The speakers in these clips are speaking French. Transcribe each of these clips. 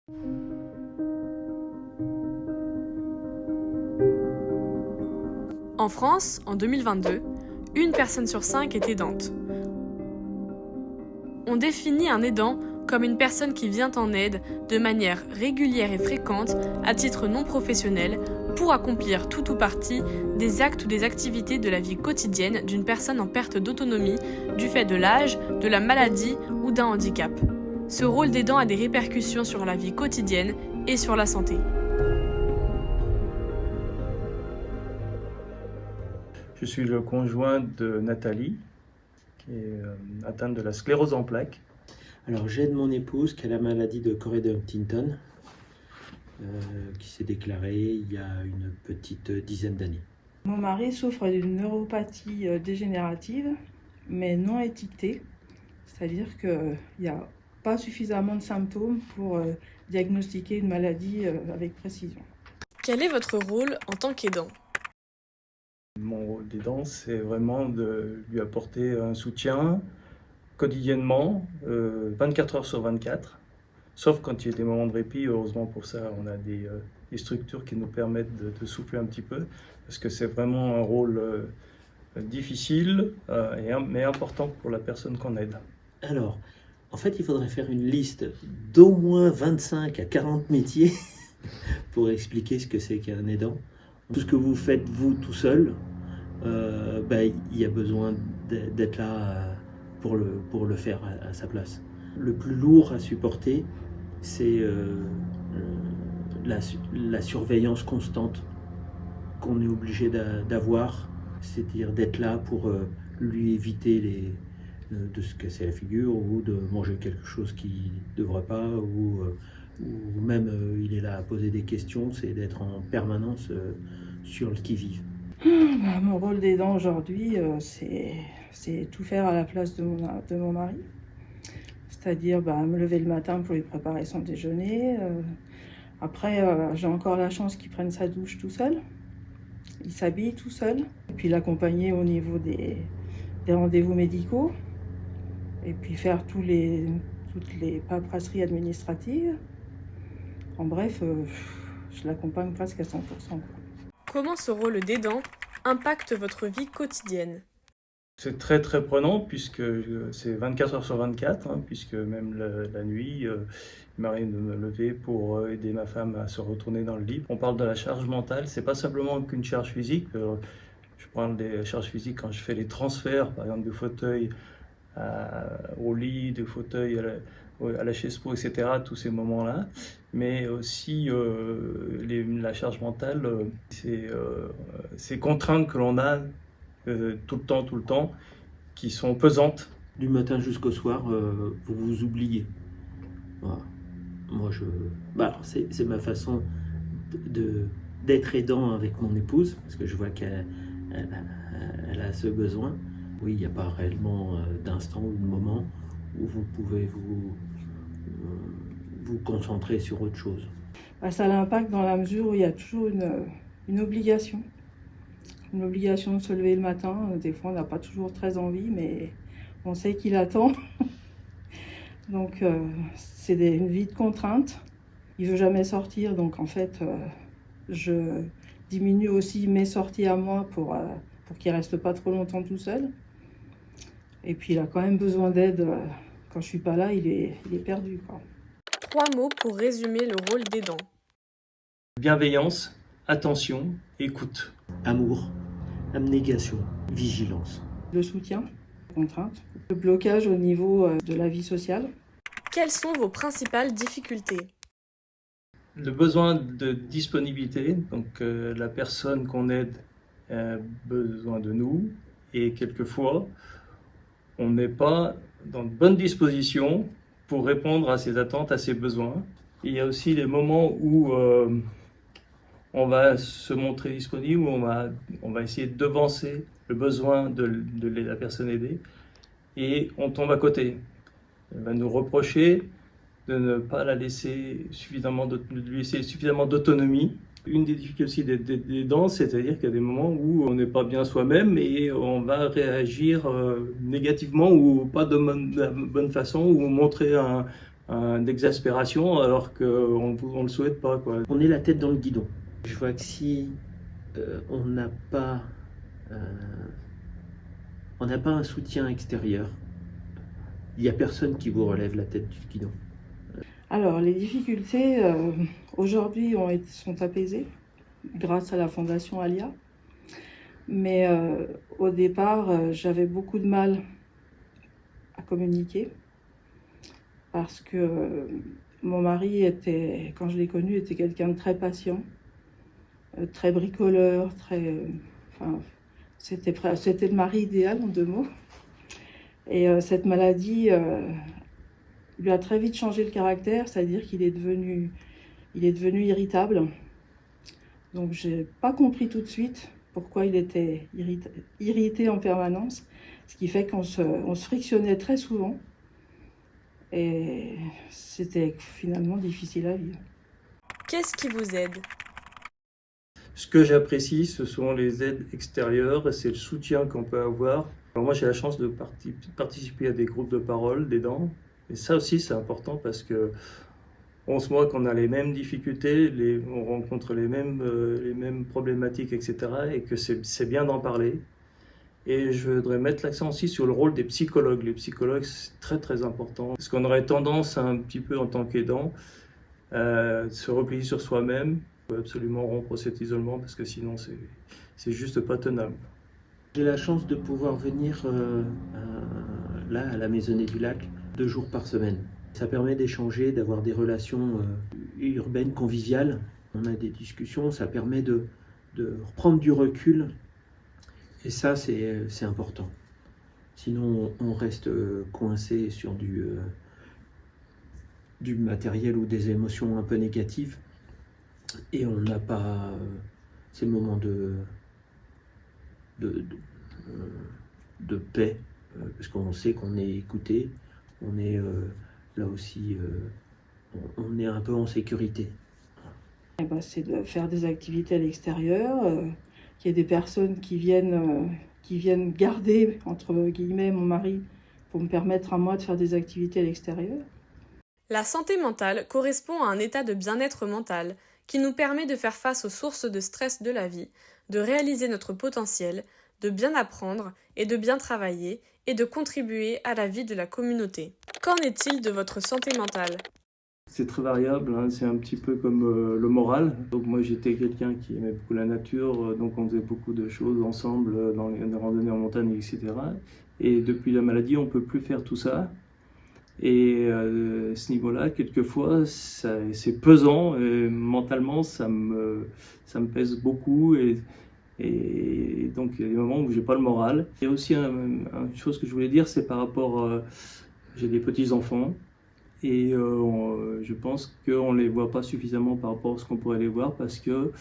En France, en 2022, une personne sur 5 est aidante. On définit un aidant comme une personne qui vient en aide de manière régulière et fréquente, à titre non professionnel, pour accomplir tout ou partie des actes ou des activités de la vie quotidienne d'une personne en perte d'autonomie du fait de l'âge, de la maladie ou d'un handicap. Ce rôle d'aidant a des répercussions sur la vie quotidienne et sur la santé. Je suis le conjoint de Nathalie, qui est atteinte de la sclérose en plaques. Alors j'aide mon épouse qui a la maladie de Corey de Huntington, qui s'est déclarée il y a une petite dizaine d'années. Mon mari souffre d'une neuropathie dégénérative, mais non étiquetée, c'est-à-dire qu'il n'y a pas suffisamment de symptômes pour diagnostiquer une maladie avec précision. Quel est votre rôle en tant qu'aidant ? Mon rôle d'aidant, c'est vraiment de lui apporter un soutien quotidiennement, 24 heures sur 24, sauf quand il y a des moments de répit. Heureusement pour ça, on a des structures qui nous permettent de souffler un petit peu, parce que c'est vraiment un rôle difficile, mais important pour la personne qu'on aide. Alors, en fait, il faudrait faire une liste d'au moins 25 à 40 métiers pour expliquer ce que c'est qu'un aidant. Tout ce que vous faites, vous, tout seul, il y a besoin d'être là pour le faire à sa place. Le plus lourd à supporter, c'est la surveillance constante qu'on est obligé d'avoir, c'est-à-dire d'être là pour lui éviter de se casser la figure ou de manger quelque chose qu'il ne devrait pas, ou même il est là à poser des questions, c'est d'être en permanence sur le qui-vive. Mon rôle d'aidant aujourd'hui, c'est tout faire à la place de mon mari. C'est-à-dire me lever le matin pour lui préparer son déjeuner. Après, j'ai encore la chance qu'il prenne sa douche tout seul. Il s'habille tout seul. Et puis l'accompagner au niveau des rendez-vous médicaux. Et puis faire toutes les paperasseries administratives. En bref, je l'accompagne presque à 100%. Comment ce rôle d'aidant impacte votre vie quotidienne ? C'est très très prenant, puisque c'est 24 heures sur 24, puisque même la nuit, il m'arrive de me lever pour aider ma femme à se retourner dans le lit. On parle de la charge mentale, c'est pas simplement qu'une charge physique. Je prends des charges physiques quand je fais les transferts, par exemple, du fauteuil au lit, du fauteuil à la chaise pro, etc., tous ces moments-là. Mais aussi la charge mentale, c'est ces contraintes que l'on a tout le temps, qui sont pesantes. Du matin jusqu'au soir, vous vous oubliez. Voilà. Moi, c'est ma façon d'être aidant avec mon épouse, parce que je vois qu'elle a ce besoin. Oui, il n'y a pas réellement d'instant ou de moment où vous pouvez vous concentrer sur autre chose. Ça l'impacte dans la mesure où il y a toujours une obligation. Une obligation de se lever le matin. Des fois, on n'a pas toujours très envie, mais on sait qu'il attend. Donc, c'est une vie de contrainte. Il ne veut jamais sortir, donc en fait, je diminue aussi mes sorties à moi pour qu'il ne reste pas trop longtemps tout seul. Et puis, il a quand même besoin d'aide. Quand je ne suis pas là, il est perdu, quoi. 3 mots pour résumer le rôle d'aidant. Bienveillance, attention, écoute. Amour, abnégation, vigilance. Le soutien, contrainte, le blocage au niveau de la vie sociale. Quelles sont vos principales difficultés ? Le besoin de disponibilité, donc la personne qu'on aide a besoin de nous, et quelquefois, on n'est pas dans de bonnes dispositions pour répondre à ses attentes, à ses besoins. Il y a aussi les moments où on va se montrer disponible, où on va essayer de devancer le besoin de la personne aidée, et on tombe à côté. Elle va nous reprocher de ne pas la laisser de lui laisser suffisamment d'autonomie. Une des difficultés aussi des dents, c'est-à-dire qu'il y a des moments où on n'est pas bien soi-même et on va réagir négativement ou pas de bonne façon, ou montrer d'exaspération alors qu'on ne le souhaite pas, quoi. On est la tête dans le guidon. Je vois que si on n'a pas un soutien extérieur, il n'y a personne qui vous relève la tête du guidon. Alors, les difficultés aujourd'hui sont apaisées grâce à la Fondation Alia. Mais au départ, j'avais beaucoup de mal à communiquer parce que mon mari quand je l'ai connu, était quelqu'un de très patient, très bricoleur, c'était le mari idéal en 2 mots. Et cette maladie lui a très vite changé le caractère, c'est-à-dire qu'il est devenu irritable. Donc j'ai pas compris tout de suite pourquoi il était irrité en permanence, ce qui fait qu'on se frictionnait très souvent et c'était finalement difficile à vivre. Qu'est-ce qui vous aide? Ce que j'apprécie, ce sont les aides extérieures, c'est le soutien qu'on peut avoir. Alors moi, j'ai la chance de participer à des groupes de parole d'aidants. Et ça aussi, c'est important parce que on se voit qu'on a les mêmes difficultés, on rencontre les mêmes problématiques, etc. Et que c'est bien d'en parler. Et je voudrais mettre l'accent aussi sur le rôle des psychologues. Les psychologues, c'est très très important. Parce qu'on aurait tendance un petit peu en tant qu'aidant, se replier sur soi-même. Il faut absolument rompre cet isolement parce que sinon c'est juste pas tenable. J'ai la chance de pouvoir venir là à la Maisonnée du Lac 2 jours par semaine. Ça permet d'échanger, d'avoir des relations urbaines, conviviales. On a des discussions, ça permet de reprendre du recul. Et ça, c'est important. Sinon, on reste coincé sur du matériel ou des émotions un peu négatives. Et on n'a pas ces moments de paix, parce qu'on sait qu'on est écouté, on est là aussi, on est un peu en sécurité. C'est de faire des activités à l'extérieur, qu'il y ait des personnes qui viennent garder, entre guillemets, mon mari, pour me permettre à moi de faire des activités à l'extérieur. La santé mentale correspond à un état de bien-être mental qui nous permet de faire face aux sources de stress de la vie, de réaliser notre potentiel, de bien apprendre et de bien travailler et de contribuer à la vie de la communauté. Qu'en est-il de votre santé mentale ? C'est très variable, hein. C'est un petit peu comme le moral. Donc moi j'étais quelqu'un qui aimait beaucoup la nature, donc on faisait beaucoup de choses ensemble dans les randonnées en montagne, etc. Et depuis la maladie, on ne peut plus faire tout ça. Et à ce niveau-là, quelquefois, c'est pesant. Et mentalement, ça me pèse beaucoup. Et donc, il y a des moments où j'ai pas le moral. Il y a aussi une chose que je voulais dire, c'est par rapport... j'ai des petits-enfants. Et je pense qu'on ne les voit pas suffisamment par rapport à ce qu'on pourrait les voir parce que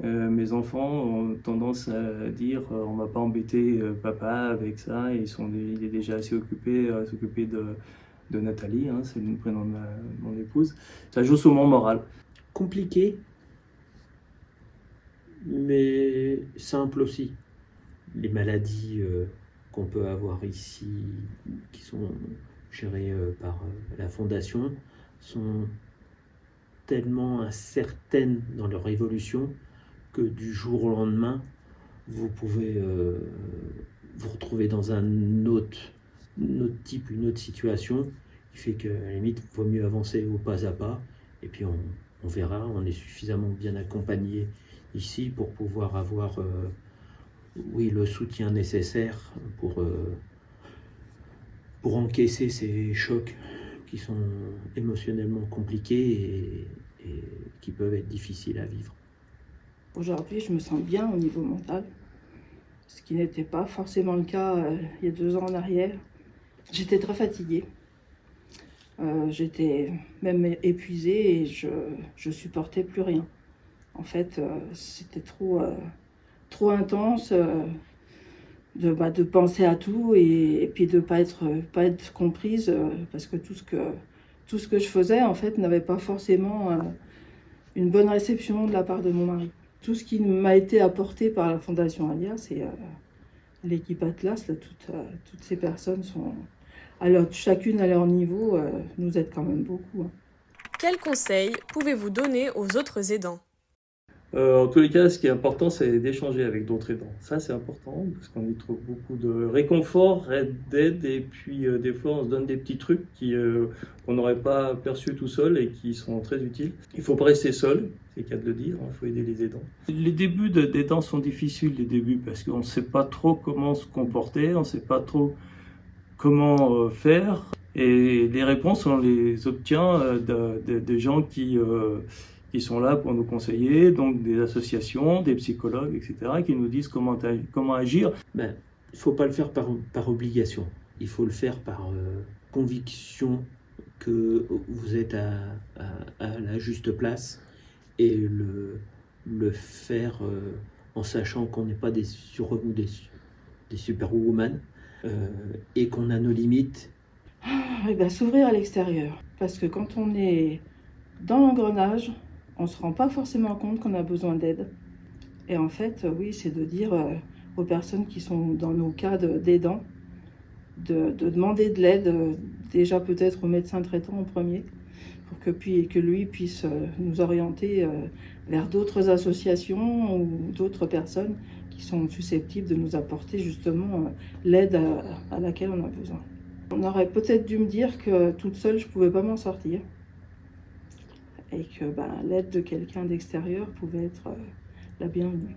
mes enfants ont tendance à dire on ne va pas embêter papa avec ça. Il est déjà assez occupé à s'occuper de Nathalie, hein, c'est le prénom de mon épouse. Ça joue sur mon moral. Compliqué, mais simple aussi. Les maladies qu'on peut avoir ici, qui sont gérées par la Fondation, sont tellement incertaines dans leur évolution que du jour au lendemain, vous pouvez vous retrouver dans un autre type, une autre situation, qui fait qu'à la limite, il vaut mieux avancer au pas à pas, et puis on verra, on est suffisamment bien accompagné ici pour pouvoir avoir le soutien nécessaire pour encaisser ces chocs qui sont émotionnellement compliqués et qui peuvent être difficiles à vivre. Aujourd'hui, je me sens bien au niveau mental, ce qui n'était pas forcément le cas il y a 2 ans en arrière. J'étais très fatiguée, j'étais même épuisée et je supportais plus rien. En fait, c'était trop intense de penser à tout et puis de pas être comprise parce que tout ce que je faisais en fait n'avait pas forcément une bonne réception de la part de mon mari. Tout ce qui m'a été apporté par la Fondation Alia, c'est l'équipe Atlas. Là, toutes ces personnes sont alors chacune à leur niveau, nous aident quand même beaucoup. Quels conseils pouvez-vous donner aux autres aidants ? En tous les cas, ce qui est important, c'est d'échanger avec d'autres aidants. Ça, c'est important parce qu'on y trouve beaucoup de réconfort, d'aide, et puis des fois, on se donne des petits trucs qu'on n'aurait pas perçus tout seul et qui sont très utiles. Il ne faut pas rester seul, c'est le cas de le dire, il faut aider les aidants. Les débuts d'aidants sont difficiles, les débuts, parce qu'on ne sait pas trop comment se comporter, on ne sait pas trop comment faire. Et les réponses, on les obtient de gens qui sont là pour nous conseiller, donc des associations, des psychologues, etc., qui nous disent comment agir. Il ne faut pas le faire par obligation. Il faut le faire par conviction que vous êtes à la juste place et le faire en sachant qu'on n'est pas des surhommes, des superwoman et qu'on a nos limites. S'ouvrir à l'extérieur. Parce que quand on est dans l'engrenage, on ne se rend pas forcément compte qu'on a besoin d'aide. Et en fait, oui, c'est de dire aux personnes qui sont dans nos cas d'aidants, de demander de l'aide, déjà peut-être au médecin traitant en premier, pour que lui puisse nous orienter vers d'autres associations ou d'autres personnes qui sont susceptibles de nous apporter justement l'aide à laquelle on a besoin. On aurait peut-être dû me dire que toute seule, je ne pouvais pas m'en sortir. Et que l'aide de quelqu'un d'extérieur pouvait être la bienvenue.